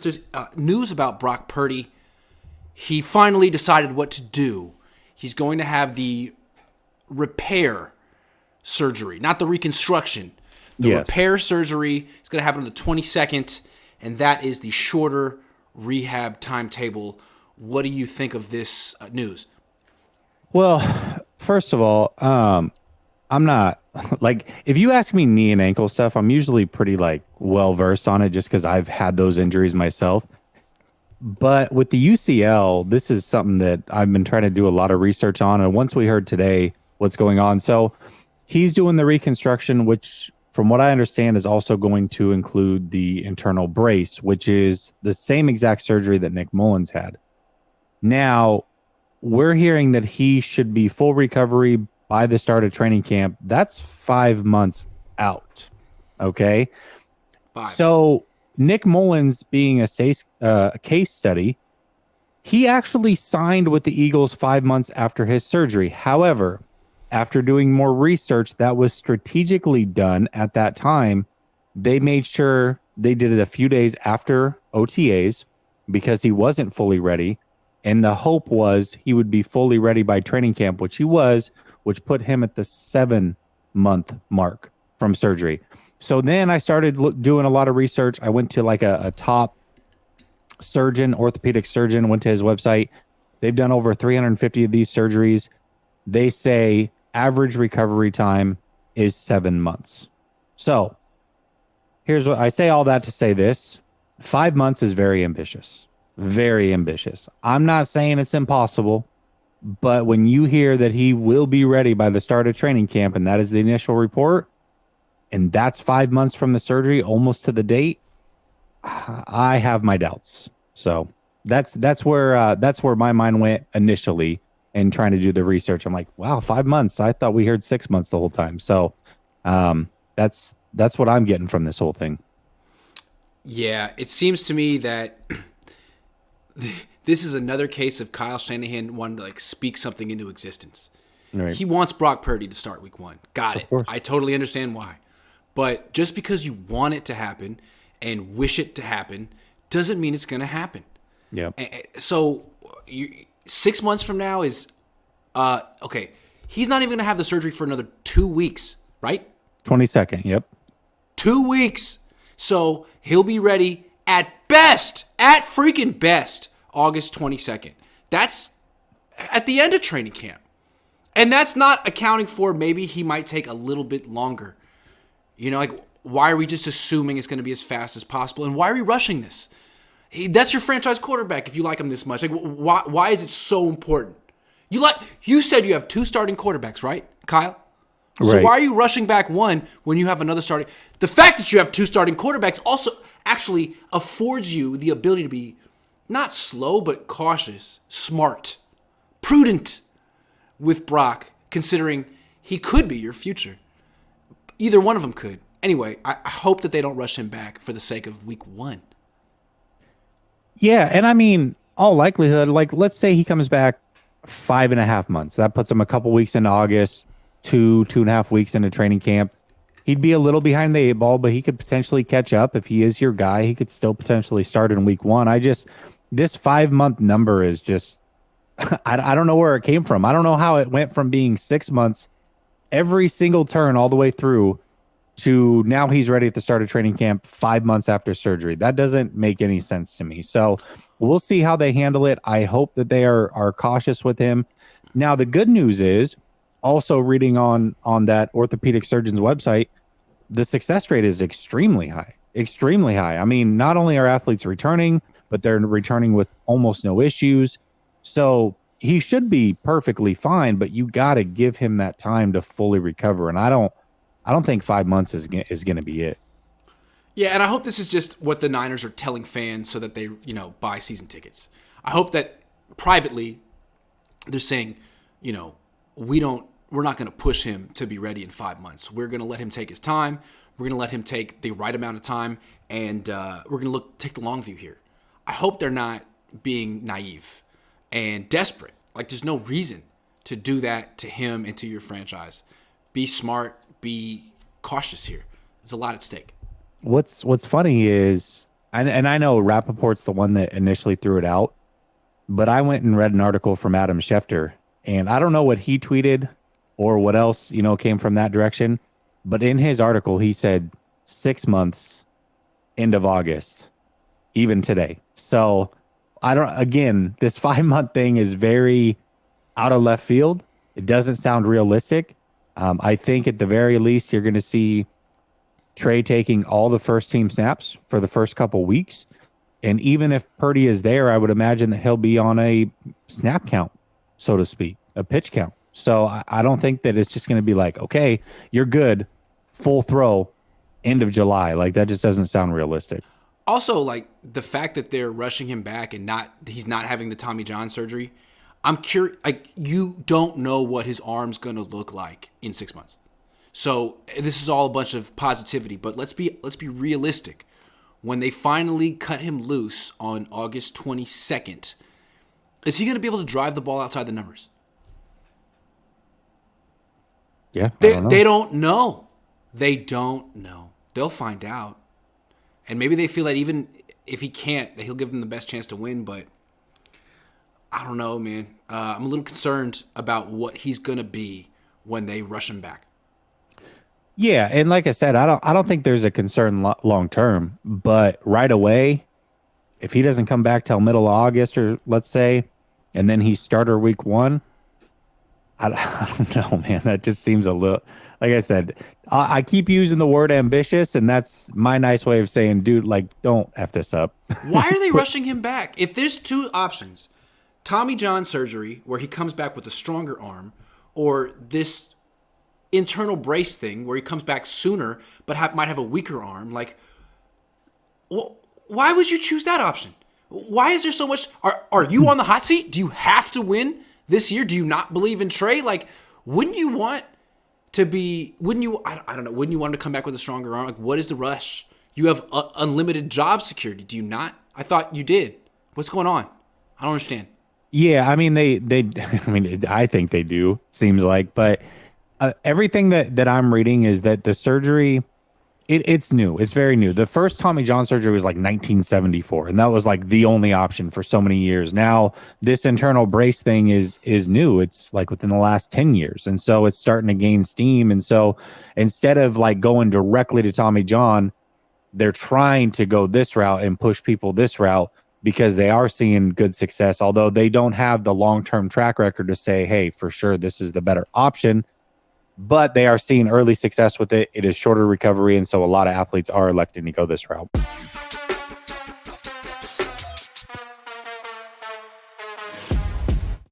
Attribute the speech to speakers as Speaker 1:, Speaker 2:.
Speaker 1: There's news about Brock Purdy. He finally decided what to do. He's going to have the repair surgery, not the reconstruction. The repair surgery. He's going to have it on the 22nd, and that is the shorter rehab timetable. What do you think of this news?
Speaker 2: Well, first of all, I'm not like, if you ask me knee and ankle stuff, I'm usually pretty like well versed on it just because I've had those injuries myself. But with the UCL, this is something that I've been trying to do a lot of research on. And once we heard today what's going on, so he's doing the reconstruction, which from what I understand is also going to include the internal brace, which is the same exact surgery that Nick Mullins had. Now, we're hearing that he should be full recovery by the start of training camp. That's 5 months out. Okay.
Speaker 1: 5.
Speaker 2: So Nick Mullins being a case study, he actually signed with the Eagles 5 months after his surgery. However, after doing more research that was strategically done at that time, they made sure they did it a few days after OTAs because he wasn't fully ready. And the hope was he would be fully ready by training camp, which he was, which put him at the 7-month mark from surgery. So then I started doing a lot of research. I went to like a top surgeon, orthopedic surgeon, went to his website. They've done over 350 of these surgeries. They say average recovery time is 7 months. So here's what I say, all that to say this. 5 months is very ambitious. Very ambitious. I'm not saying it's impossible, but when you hear that he will be ready by the start of training camp, and that is the initial report, and that's 5 months from the surgery, almost to the date, I have my doubts. So that's where my mind went initially in trying to do the research. I'm like, wow, 5 months. I thought we heard 6 months the whole time. So that's what I'm getting from this whole thing.
Speaker 1: Yeah, it seems to me that this is another case of Kyle Shanahan wanting to like speak something into existence.
Speaker 2: Right.
Speaker 1: He wants Brock Purdy to start week 1. Got it.
Speaker 2: Of course.
Speaker 1: I totally understand why. But just because you want it to happen and wish it to happen doesn't mean it's going to happen.
Speaker 2: Yeah.
Speaker 1: So 6 months from now is okay. He's not even going to have the surgery for another 2 weeks, right?
Speaker 2: 22nd. Yep.
Speaker 1: 2 weeks. So he'll be ready at freaking best, August 22nd. That's at the end of training camp. And that's not accounting for maybe he might take a little bit longer. You know, like, why are we just assuming it's going to be as fast as possible? And why are we rushing this? That's your franchise quarterback if you like him this much. Like, why is it so important? You said you have 2 starting quarterbacks, right, Kyle? So
Speaker 2: Right.
Speaker 1: why are you rushing back one when you have another starting? The fact that you have 2 starting quarterbacks also actually affords you the ability to be not slow, but cautious, smart, prudent with Brock, considering he could be your future. Either one of them could. Anyway, I hope that they don't rush him back for the sake of week 1.
Speaker 2: Yeah. And I mean, all likelihood, like, let's say he comes back 5.5 months. That puts him a couple weeks into August, 2.5 weeks into training camp. He'd be a little behind the 8 ball, but he could potentially catch up. If he is your guy, he could still potentially start in week 1. This 5-month number is just, I don't know where it came from. I don't know how it went from being 6 months every single turn all the way through to now he's ready at the start of training camp 5 months after surgery. That doesn't make any sense to me. So we'll see how they handle it. I hope that they are cautious with him. Now, the good news is, also reading on that orthopedic surgeon's website, the success rate is extremely high. Extremely high. I mean, not only are athletes returning, but they're returning with almost no issues. So he should be perfectly fine, but you got to give him that time to fully recover. And I don't think 5 months is going to be it.
Speaker 1: Yeah, and I hope this is just what the Niners are telling fans so that they, buy season tickets. I hope that privately they're saying, we're not going to push him to be ready in 5 months. We're going to let him take his time. We're going to let him take the right amount of time, and we're going to take the long view here. I hope they're not being naive and desperate. Like, there's no reason to do that to him and to your franchise. Be smart. Be cautious here. There's a lot at stake.
Speaker 2: What's funny is And I know Rappaport's the one that initially threw it out, but I went and read an article from Adam Schefter, and I don't know what he tweeted or what else, came from that direction. But in his article, he said 6 months, end of August, even today. So again, this 5 month thing is very out of left field. It doesn't sound realistic. I think at the very least, you're going to see Trey taking all the first team snaps for the first couple weeks. And even if Purdy is there, I would imagine that he'll be on a snap count, so to speak, a pitch count. So I don't think that it's just going to be like, okay, you're good, full throw, end of July. Like, that just doesn't sound realistic.
Speaker 1: Also, like, the fact that they're rushing him back and he's not having the Tommy John surgery, I'm curious. Like, you don't know what his arm's going to look like in 6 months. So this is all a bunch of positivity, but let's be realistic. When they finally cut him loose on August 22nd, is he going to be able to drive the ball outside the numbers?
Speaker 2: Yeah,
Speaker 1: they don't know. They don't know. They'll find out. And maybe they feel that even if he can't, that he'll give them the best chance to win. But I don't know, man. I'm a little concerned about what he's going to be when they rush him back.
Speaker 2: Yeah, and like I said, I don't think there's a concern long term, but right away, if he doesn't come back till middle of August, or let's say, and then he's starter week 1, I don't know, man. That just seems a little. Like I said, I keep using the word ambitious, and that's my nice way of saying, dude, like, don't F this up.
Speaker 1: Why are they rushing him back? If there's two options, Tommy John surgery, where he comes back with a stronger arm, or this internal brace thing where he comes back sooner but might have a weaker arm, like, why would you choose that option? Why is there so much? Are you on the hot seat? Do you have to win this year? Do you not believe in Trey? Like, wouldn't you want to be, wouldn't you, I don't know, wouldn't you want him to come back with a stronger arm? Like, what is the rush? You have unlimited job security. Do you not? I thought you did. What's going on? I don't understand.
Speaker 2: Yeah, I mean, I think they do, seems like, but everything that I'm reading is that the surgery, it's new. It's very new. The first Tommy John surgery was like 1974, and that was like the only option for so many years. Now, this internal brace thing is new. It's like within the last 10 years, and so it's starting to gain steam. And so instead of like going directly to Tommy John, they're trying to go this route and push people this route because they are seeing good success, although they don't have the long-term track record to say, hey, for sure, this is the better option. But they are seeing early success with it. It is shorter recovery, and so a lot of athletes are electing to go this route.